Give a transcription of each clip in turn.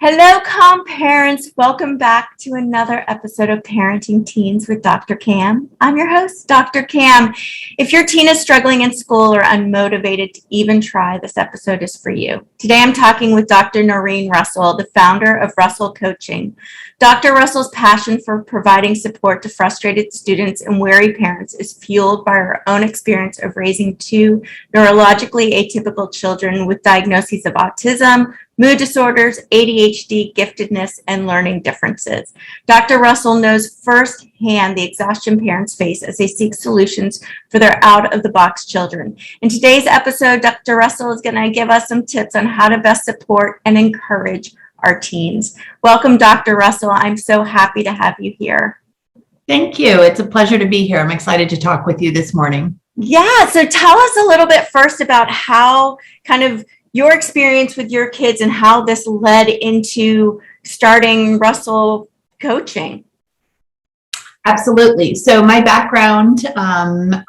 Hello, parents. Welcome back to another episode of Parenting Teens with Dr. Cam. I'm your host, Dr. Cam. If your teen is struggling in school or unmotivated to even try, this episode is for you. Today, I'm talking with Dr. Norrine Russell, the founder of Russell Coaching. Dr. Russell's passion for providing support to frustrated students and weary parents is fueled by her own experience of raising two neurologically atypical children with diagnoses of autism, mood disorders, ADHD, giftedness, and learning differences. Dr. Russell knows firsthand the exhaustion parents face as they seek solutions for their out-of-the-box children. In today's episode, Dr. Russell is going to give us some tips on how to best support and encourage our teens. Welcome, Dr. Russell. I'm so happy to have you here. Thank you. It's a pleasure to be here. I'm excited to talk with you this morning. Yeah, so tell us a little bit first about how your experience with your kids and how this led into starting Russell Coaching. Absolutely. So my background,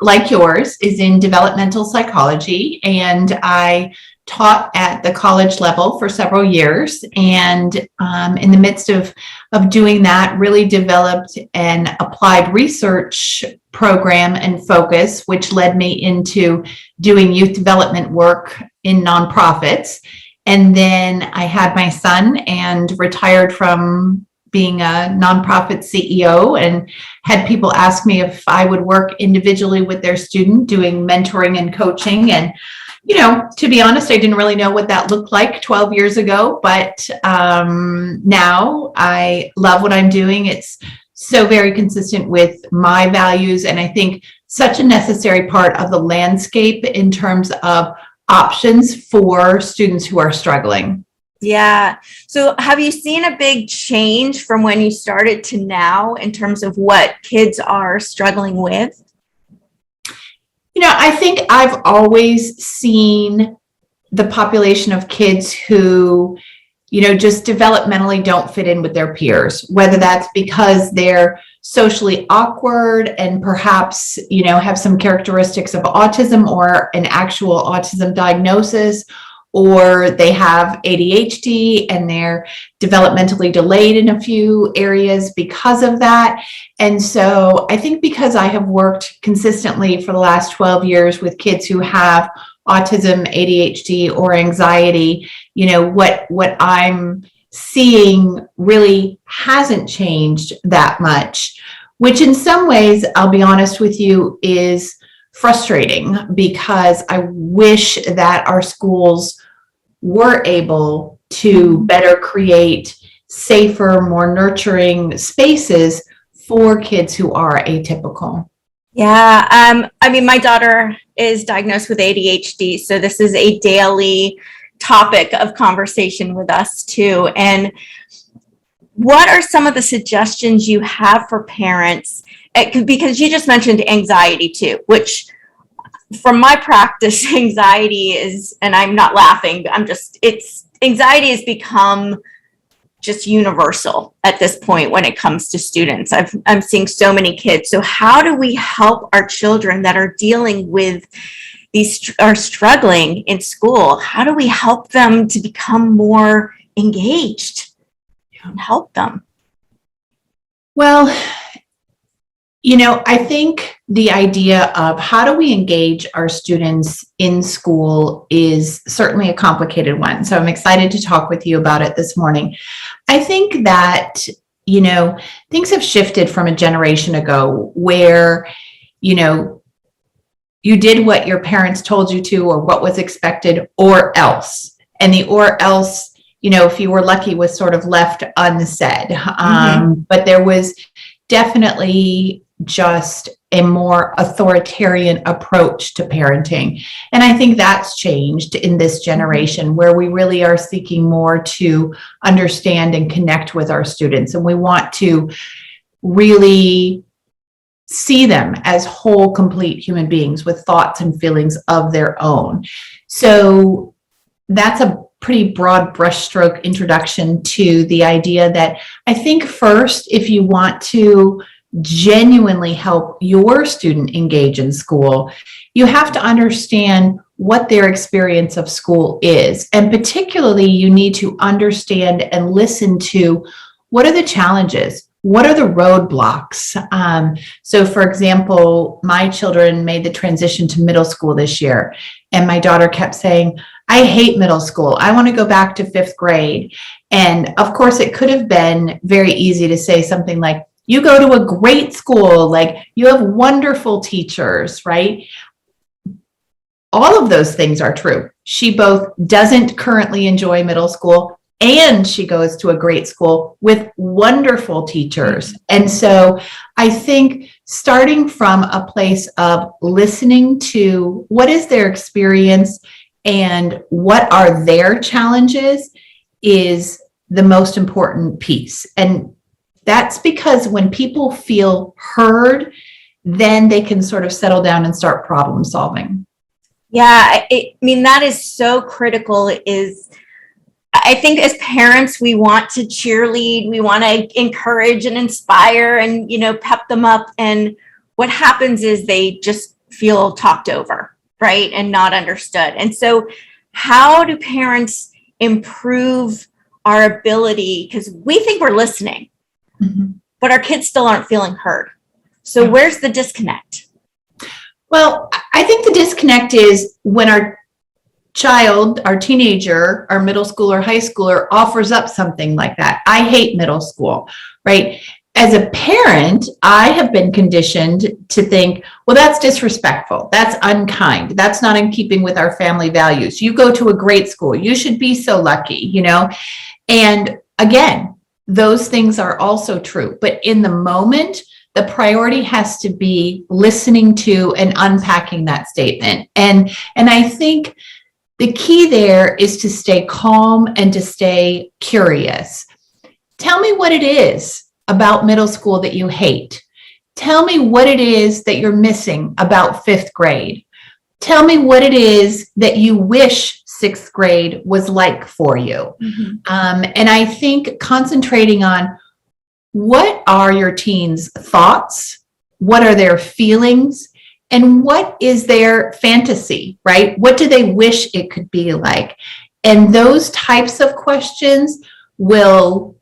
like yours, is in developmental psychology, and I taught at the college level for several years. And in the midst of doing that, really developed an applied research program and focus, which led me into doing youth development work in nonprofits. And then I had my son and retired from being a nonprofit CEO and had people ask me if I would work individually with their student doing mentoring and coaching. And to be honest, I didn't really know what that looked like 12 years ago, but now I love what I'm doing. It's so very consistent with my values, and I think such a necessary part of the landscape in terms of options for students who are struggling. Yeah. So have you seen a big change from when you started to now in terms of what kids are struggling with? I think I've always seen the population of kids who, just developmentally don't fit in with their peers, whether that's because they're socially awkward and perhaps, have some characteristics of autism or an actual autism diagnosis, or they have ADHD and they're developmentally delayed in a few areas because of that. And so I think because I have worked consistently for the last 12 years with kids who have autism, ADHD, or anxiety, what I'm seeing really hasn't changed that much, which in some ways, I'll be honest with you, is frustrating because I wish that our schools were able to better create safer, more nurturing spaces for kids who are atypical. Yeah. My daughter is diagnosed with ADHD, so this is a daily topic of conversation with us too. And what are some of the suggestions you have for parents? Because you just mentioned anxiety too, which from my practice, anxiety is, and I'm not laughing, anxiety has become just universal at this point when it comes to students. I'm seeing so many kids. So how do we help our children that are dealing with are struggling in school? How do we help them to become more engaged and help them? Well, I think the idea of how do we engage our students in school is certainly a complicated one. So I'm excited to talk with you about it this morning. I think that, things have shifted from a generation ago where, you did what your parents told you to or what was expected or else. And the or else, if you were lucky, was sort of left unsaid. But there was definitely just a more authoritarian approach to parenting. And I think that's changed in this generation where we really are seeking more to understand and connect with our students. And we want to really see them as whole, complete human beings with thoughts and feelings of their own. So that's a pretty broad brushstroke introduction to the idea that I think first, if you want to genuinely help your student engage in school, you have to understand what their experience of school is. And particularly, you need to understand and listen to what are the challenges? What are the roadblocks? So for example, my children made the transition to middle school this year, and my daughter kept saying, I hate middle school. I want to go back to 5th grade. And of course, it could have been very easy to say something like, you go to a great school, like you have wonderful teachers, right? All of those things are true. She both doesn't currently enjoy middle school, and she goes to a great school with wonderful teachers. And so I think starting from a place of listening to what is their experience and what are their challenges is the most important piece. And that's because when people feel heard, then they can sort of settle down and start problem solving. Yeah, I mean, that is so critical. I think as parents, we want to cheerlead, we want to encourage and inspire and, pep them up. And what happens is they just feel talked over, right? And not understood. And so how do parents improve our ability? Because we think we're listening, but our kids still aren't feeling heard. So where's the disconnect? Well, I think the disconnect is when our child, our teenager, our middle schooler, high schooler offers up something like that. I hate middle school, right? As a parent, I have been conditioned to think, well, that's disrespectful. That's unkind. That's not in keeping with our family values. You go to a great school. You should be so lucky, And again, those things are also true. But in the moment, the priority has to be listening to and unpacking that statement. And I think the key there is to stay calm and to stay curious. Tell me what it is about middle school that you hate. Tell me what it is that you're missing about 5th grade. Tell me what it is that you wish 6th grade was like for you. And I think concentrating on what are your teens' thoughts, what are their feelings, and what is their fantasy, right? What do they wish it could be like? And those types of questions will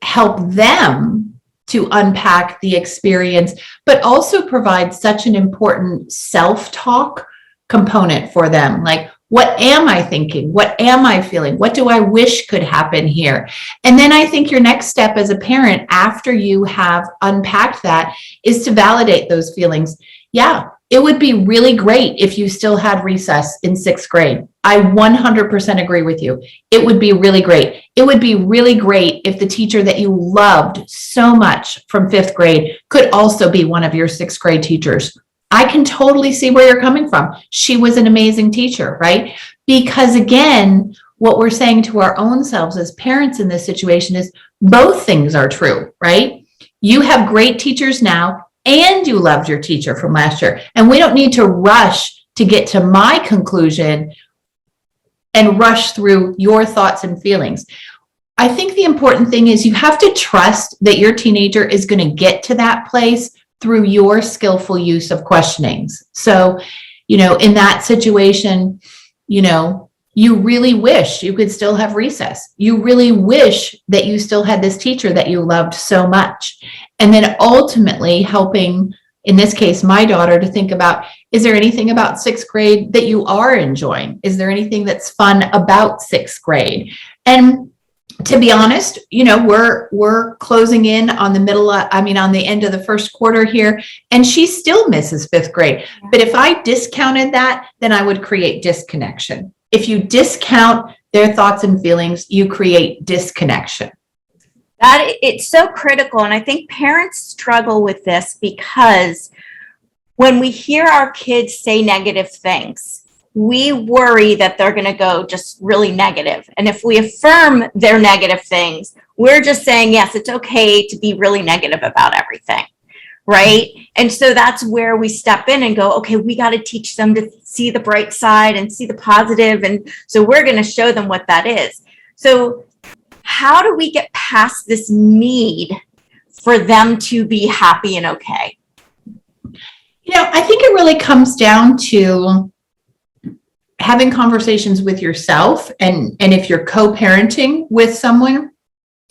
help them to unpack the experience, but also provide such an important self-talk component for them. Like, what am I thinking? What am I feeling? What do I wish could happen here? And then I think your next step as a parent, after you have unpacked that, is to validate those feelings. Yeah, it would be really great if you still had recess in 6th grade. I 100% agree with you. It would be really great. It would be really great if the teacher that you loved so much from 5th grade could also be one of your 6th grade teachers. I can totally see where you're coming from. She was an amazing teacher, right? Because again, what we're saying to our own selves as parents in this situation is both things are true, right? You have great teachers now, and you loved your teacher from last year. And we don't need to rush to get to my conclusion and rush through your thoughts and feelings. I think the important thing is you have to trust that your teenager is going to get to that place through your skillful use of questionings. So, in that situation, you really wish you could still have recess. You really wish that you still had this teacher that you loved so much. And then ultimately helping, in this case, my daughter to think about, is there anything about 6th grade that you are enjoying? Is there anything that's fun about 6th grade? And to be honest, we're closing in on on the end of the first quarter here, and she still misses 5th grade. But if I discounted that, then I would create disconnection. If you discount their thoughts and feelings, you create disconnection. It's so critical. And I think parents struggle with this because when we hear our kids say negative things, we worry that they're going to go just really negative. And if we affirm their negative things, we're just saying, yes, it's okay to be really negative about everything, right? And so that's where we step in and go, okay, we got to teach them to see the bright side and see the positive. And so we're going to show them what that is. So how do we get past this need for them to be happy and okay? I think it really comes down to having conversations with yourself, and if you're co-parenting with someone,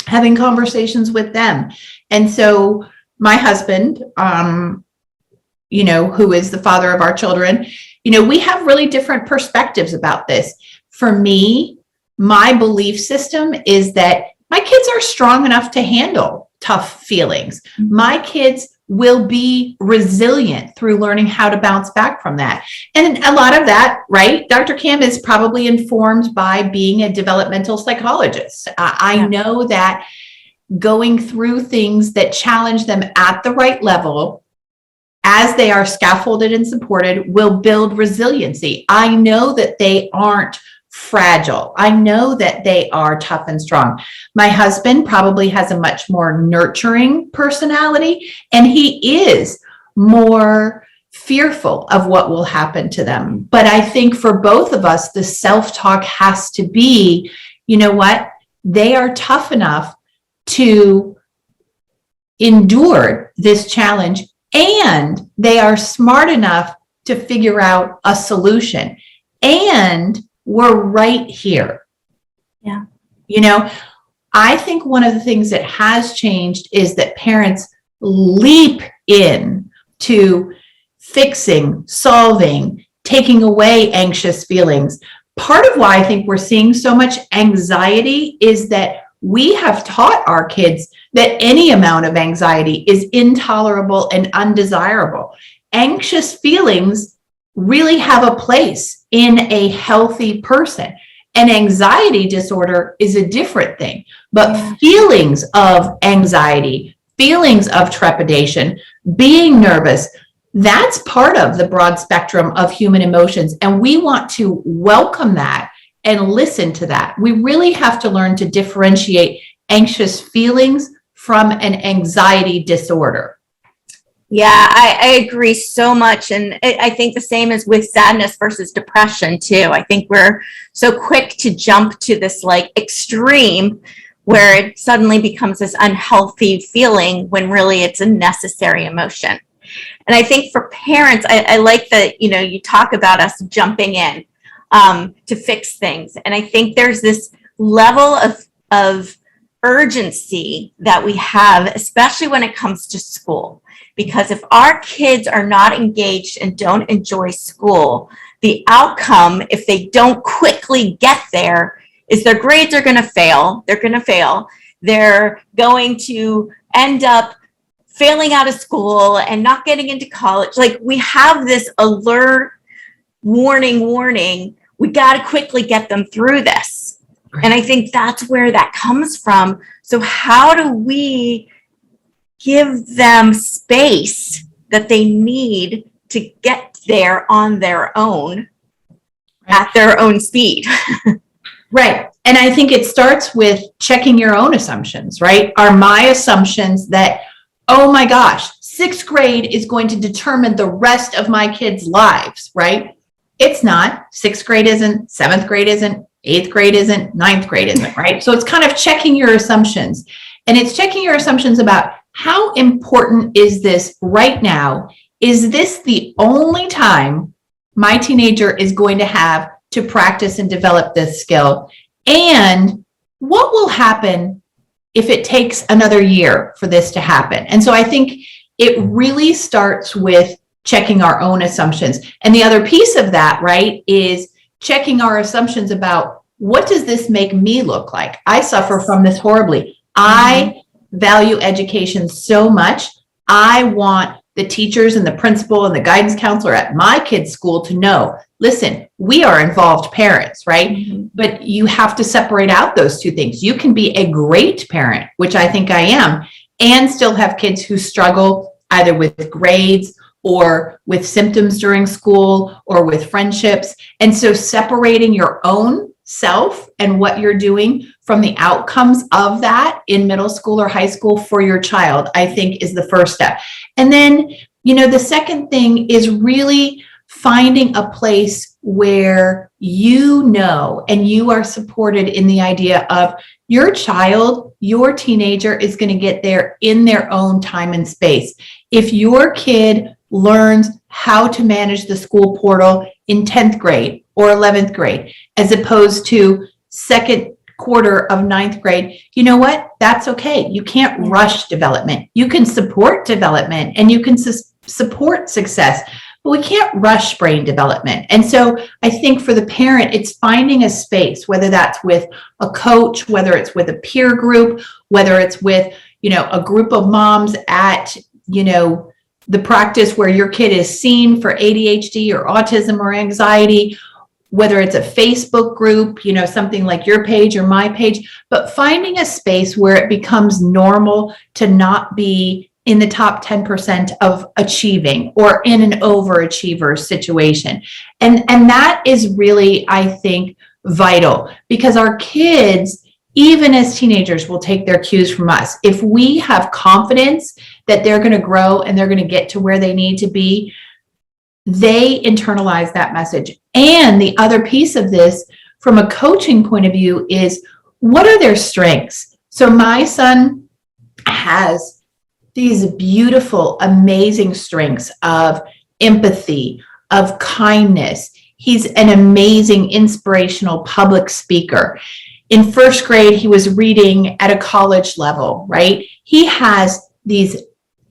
having conversations with them. And so my husband, who is the father of our children, we have really different perspectives about this. For me, my belief system is that my kids are strong enough to handle tough feelings. My kids will be resilient through learning how to bounce back from that. And a lot of that, right, Dr. Cam, is probably informed by being a developmental psychologist. I know that going through things that challenge them at the right level, as they are scaffolded and supported, will build resiliency. I know that they aren't fragile. I know that they are tough and strong. My husband probably has a much more nurturing personality, and he is more fearful of what will happen to them. But I think for both of us, the self-talk has to be, you know what? They are tough enough to endure this challenge, and they are smart enough to figure out a solution. And we're right here. Yeah. I think one of the things that has changed is that parents leap in to fixing, solving, taking away anxious feelings. Part of why I think we're seeing so much anxiety is that we have taught our kids that any amount of anxiety is intolerable and undesirable. Anxious feelings really have a place in a healthy person. An anxiety disorder is a different thing, but feelings of anxiety, feelings of trepidation, being nervous, that's part of the broad spectrum of human emotions. And we want to welcome that and listen to that. We really have to learn to differentiate anxious feelings from an anxiety disorder. Yeah, I agree so much. And I think the same as with sadness versus depression too. I think we're so quick to jump to this like extreme where it suddenly becomes this unhealthy feeling when really it's a necessary emotion. And I think for parents, I like that, you talk about us jumping in to fix things. And I think there's this level of urgency that we have, especially when it comes to school. Because if our kids are not engaged and don't enjoy school, the outcome, if they don't quickly get there, is their grades are going to fail. They're going to fail. They're going to end up failing out of school and not getting into college. Like, we have this alert, warning. We got to quickly get them through this. Right. And I think that's where that comes from. So how do we give them space that they need to get there on their own, at their own speed? Right. And I think it starts with checking your own assumptions, right? Are my assumptions that, oh my gosh, 6th grade is going to determine the rest of my kids' lives, right? It's not. 6th grade isn't, 7th grade isn't, 8th grade isn't, 9th grade isn't, right? So it's kind of checking your assumptions. And it's checking your assumptions about how important is this right now? Is this the only time my teenager is going to have to practice and develop this skill? And what will happen if it takes another year for this to happen? And so I think it really starts with checking our own assumptions. And the other piece of that, right, is checking our assumptions about what does this make me look like? I suffer from this horribly. I value education so much. I want the teachers and the principal and the guidance counselor at my kid's school to know, listen, we are involved parents, right? Mm-hmm. But you have to separate out those two things. You can be a great parent, which I think I am, and still have kids who struggle either with grades or with symptoms during school or with friendships. And so separating your own self and what you're doing from the outcomes of that in middle school or high school for your child, I think is the first step. And then, the second thing is really finding a place where and you are supported in the idea of your child, your teenager is going to get there in their own time and space. If your kid learns how to manage the school portal in 10th grade or 11th grade, as opposed to second quarter of 9th grade. You know what? That's okay. You can't rush development. You can support development and you can support success, but we can't rush brain development. And so I think for the parent, it's finding a space, whether that's with a coach, whether it's with a peer group, whether it's with, a group of moms at, the practice where your kid is seen for ADHD or autism or anxiety, whether it's a Facebook group, something like your page or my page, but finding a space where it becomes normal to not be in the top 10% of achieving or in an overachiever situation. And that is really, I think, vital, because our kids, even as teenagers, will take their cues from us. If we have confidence that they're going to grow and they're going to get to where they need to be, they internalize that message. And the other piece of this, from a coaching point of view, is what are their strengths? So my son has these beautiful, amazing strengths of empathy, of kindness. He's an amazing, inspirational public speaker. In first grade, he was reading at a college level, right? He has these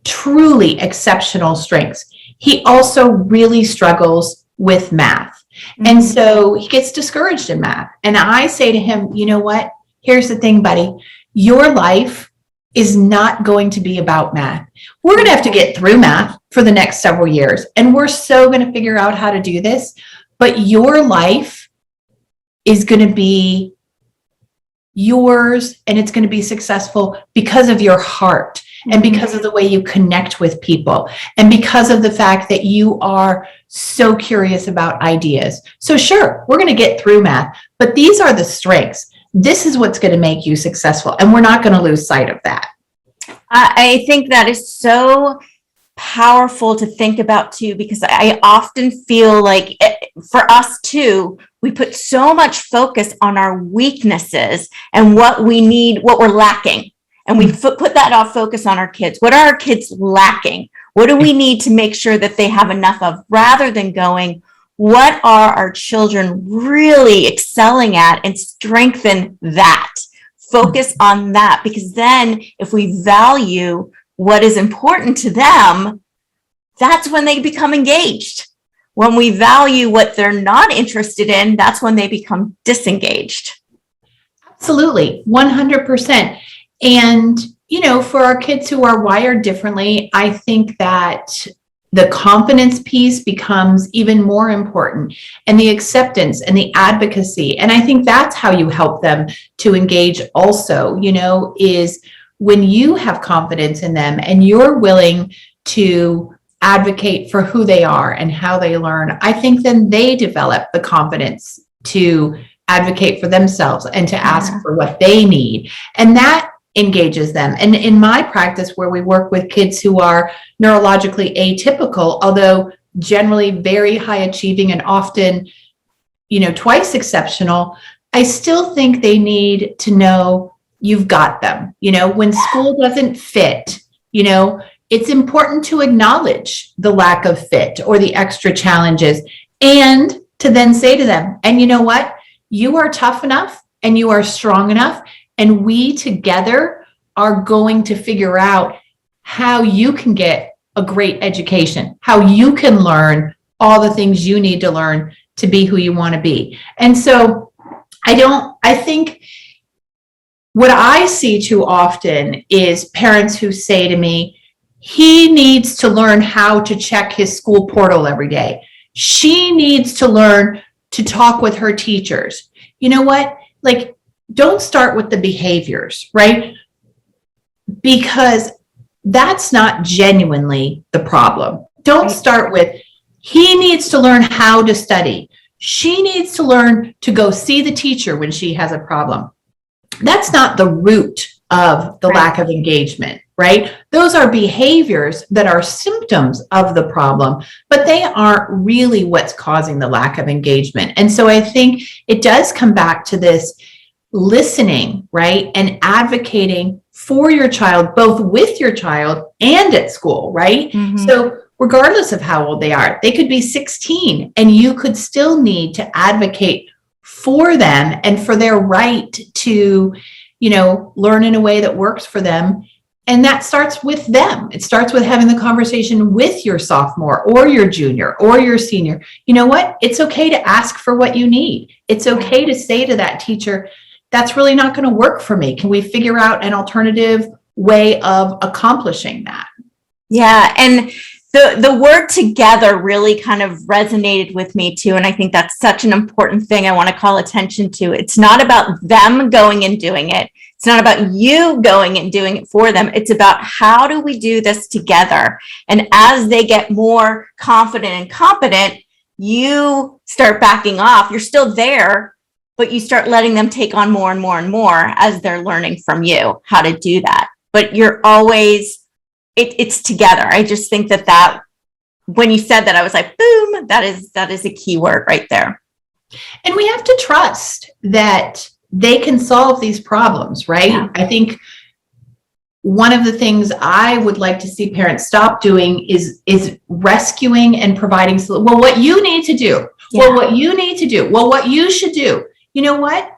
truly exceptional strengths. He also really struggles with math. And so he gets discouraged in math. And I say to him, you know what? Here's the thing, buddy. Your life is not going to be about math. We're going to have to get through math for the next several years. And we're so going to figure out how to do this. But your life is going to be yours, and it's going to be successful because of your heart and because of the way you connect with people and because of the fact that you are so curious about ideas. So sure, we're going to get through math, but these are the strengths. This is what's going to make you successful, and we're not going to lose sight of that. I think that is so powerful to think about too, because I often feel like for us too, we put so much focus on our weaknesses and what we need, what we're lacking. And we put that off focus on our kids. What are our kids lacking? What do we need to make sure that they have enough of, rather than going, what are our children really excelling at, and strengthen that. Focus on that, because then if we value what is important to them, that's when they become engaged. When we value what they're not interested in, that's when they become disengaged. Absolutely, 100%. And, for our kids who are wired differently, I think that the confidence piece becomes even more important, and the acceptance and the advocacy. And I think that's how you help them to engage also, is when you have confidence in them and you're willing to advocate for who they are and how they learn. I think then they develop the confidence to advocate for themselves and to ask for what they need. And that engages them. And in my practice, where we work with kids who are neurologically atypical, although generally very high achieving and often, twice exceptional, I still think they need to know you've got them. When school doesn't fit, it's important to acknowledge the lack of fit or the extra challenges, and to then say to them, and you know what? You are tough enough and you are strong enough, and we together are going to figure out how you can get a great education, how you can learn all the things you need to learn to be who you want to be. And so I think what I see too often is parents who say to me, he needs to learn how to check his school portal every day. She needs to learn to talk with her teachers. You know what? Don't start with the behaviors, right? Because that's not genuinely the problem. Don't start with, he needs to learn how to study. She needs to learn to go see the teacher when she has a problem. That's not the root of the lack of engagement, right? Those are behaviors that are symptoms of the problem, but they aren't really what's causing the lack of engagement. And so I think it does come back to this listening, right? And advocating for your child, both with your child and at school, right? So regardless of how old they are. They could be 16 and you could still need to advocate for them and for their right to, learn in a way that works for them. And that starts with them. It starts with having the conversation with your sophomore or your junior or your senior. You know what? It's okay to ask for what you need. It's okay to say to that teacher, that's really not going to work for me. Can we figure out an alternative way of accomplishing that? Yeah. And the word together really kind of resonated with me too. And I think that's such an important thing I want to call attention to. It's not about them going and doing it. It's not about you going and doing it for them. It's about how do we do this together? And as they get more confident and competent, you start backing off. You're still there, but you start letting them take on more and more and more as they're learning from you how to do that. But you're always, it's together. I just think that when you said that, I was like, boom, that is a key word right there. And we have to trust that they can solve these problems, right? Yeah. I think one of the things I would like to see parents stop doing is rescuing and providing, well, what you need to do, well, what you need to do, well, what you should do. You know what?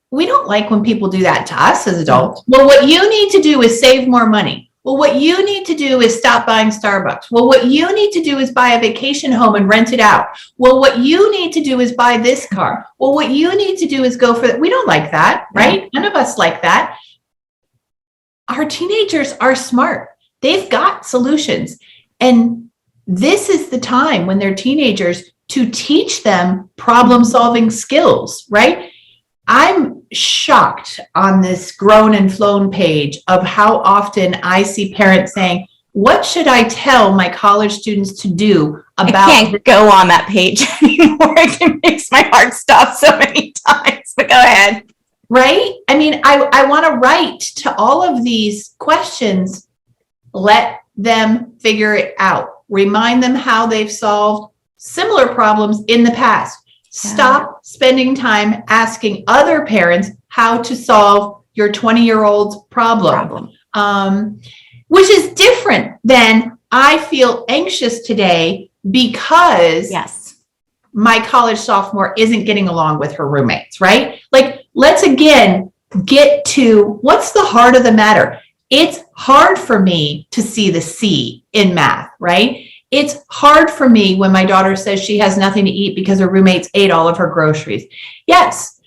We don't like when people do that to us as adults. Well, what you need to do is save more money. Well, what you need to do is stop buying Starbucks. Well, what you need to do is buy a vacation home and rent it out. Well, what you need to do is buy this car. Well, what you need to do is go for that. We don't like that, right? None of us like that. Our teenagers are smart. They've got solutions. And this is the time when they're teenagers to teach them problem-solving skills, right? I'm shocked on this Grown and Flown page of how often I see parents saying, what should I tell my college students to do about I can't go on that page anymore. It makes my heart stop so many times, but go ahead. Right? I mean, I want to write to all of these questions. Let them figure it out. Remind them how they've solved similar problems in the past. Stop spending time asking other parents how to solve your 20-year-old's problem. Which is different than I feel anxious today because my college sophomore isn't getting along with her roommates, right? Like, let's again get to what's the heart of the matter. It's hard for me to see the C in math, right? It's hard for me when my daughter says she has nothing to eat because her roommates ate all of her groceries. Yes,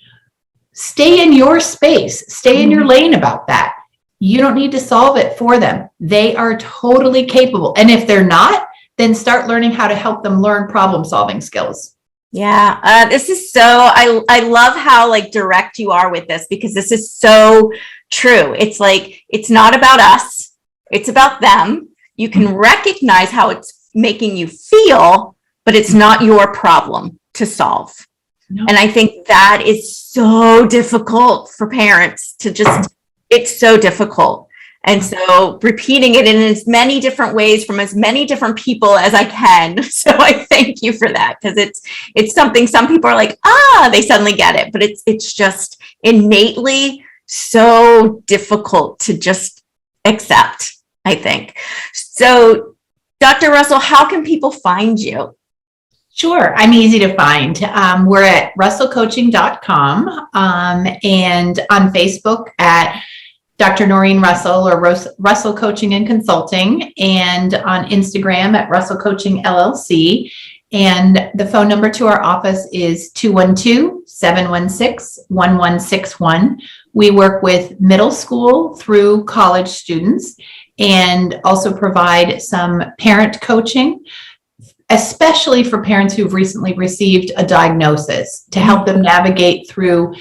stay in your space, stay in your lane about that. You don't need to solve it for them. They are totally capable. And if they're not, then start learning how to help them learn problem-solving skills. Yeah, this is so, I love how like direct you are with this because this is so true. It's like, it's not about us. It's about them. You can recognize how it's making you feel, but it's not your problem to solve. No. And I think that is so difficult for parents to just, it's so difficult. And so repeating it in as many different ways from as many different people as I can. So I thank you for that because it's something some people are like, they suddenly get it, but it's just innately so difficult to just accept, I think. So Dr. Russell, how can people find you? Sure. I'm easy to find. We're at russellcoaching.com and on Facebook at Dr. Norrine Russell or Russell Coaching and Consulting, and on Instagram at Russell Coaching LLC. And the phone number to our office is 212-716-1161. We work with middle school through college students and also provide some parent coaching, especially for parents who've recently received a diagnosis to help them navigate through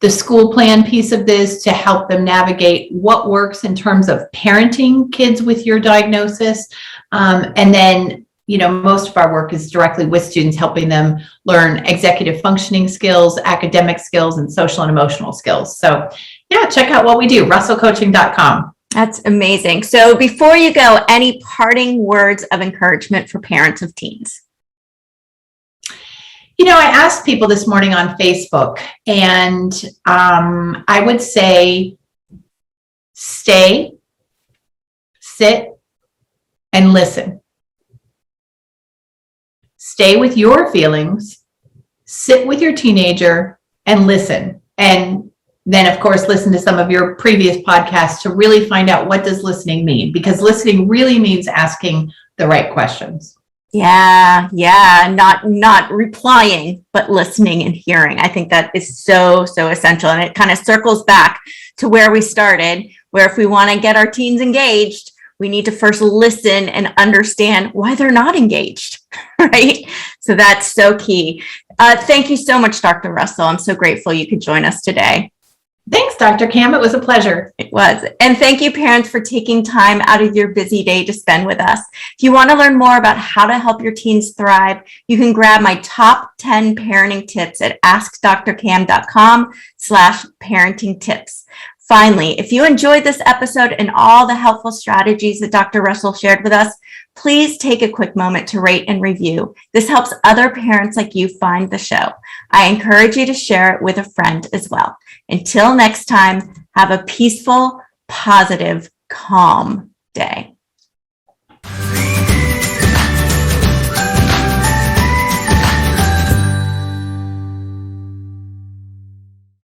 the school plan piece of this, to help them navigate what works in terms of parenting kids with your diagnosis. And then, most of our work is directly with students, helping them learn executive functioning skills, academic skills, and social and emotional skills. So check out what we do, russellcoaching.com. That's amazing. So before you go, any parting words of encouragement for parents of teens? I asked people this morning on Facebook, and I would say stay, sit, and listen. stay with your feelings, sit with your teenager and listen. And then, of course, listen to some of your previous podcasts to really find out what does listening mean, because listening really means asking the right questions. Yeah. Not replying, but listening and hearing. I think that is so essential. And it kind of circles back to where we started, where if we want to get our teens engaged, we need to first listen and understand why they're not engaged, right? So that's so key. Thank you so much, Dr. Russell. I'm so grateful you could join us today. Thanks, Dr. Cam. It was a pleasure. It was. And thank you, parents, for taking time out of your busy day to spend with us. If you want to learn more about how to help your teens thrive, you can grab my top 10 parenting tips at askdrcam.com/parenting tips. Finally, if you enjoyed this episode and all the helpful strategies that Dr. Russell shared with us, please take a quick moment to rate and review. This helps other parents like you find the show. I encourage you to share it with a friend as well. Until next time, have a peaceful, positive, calm day.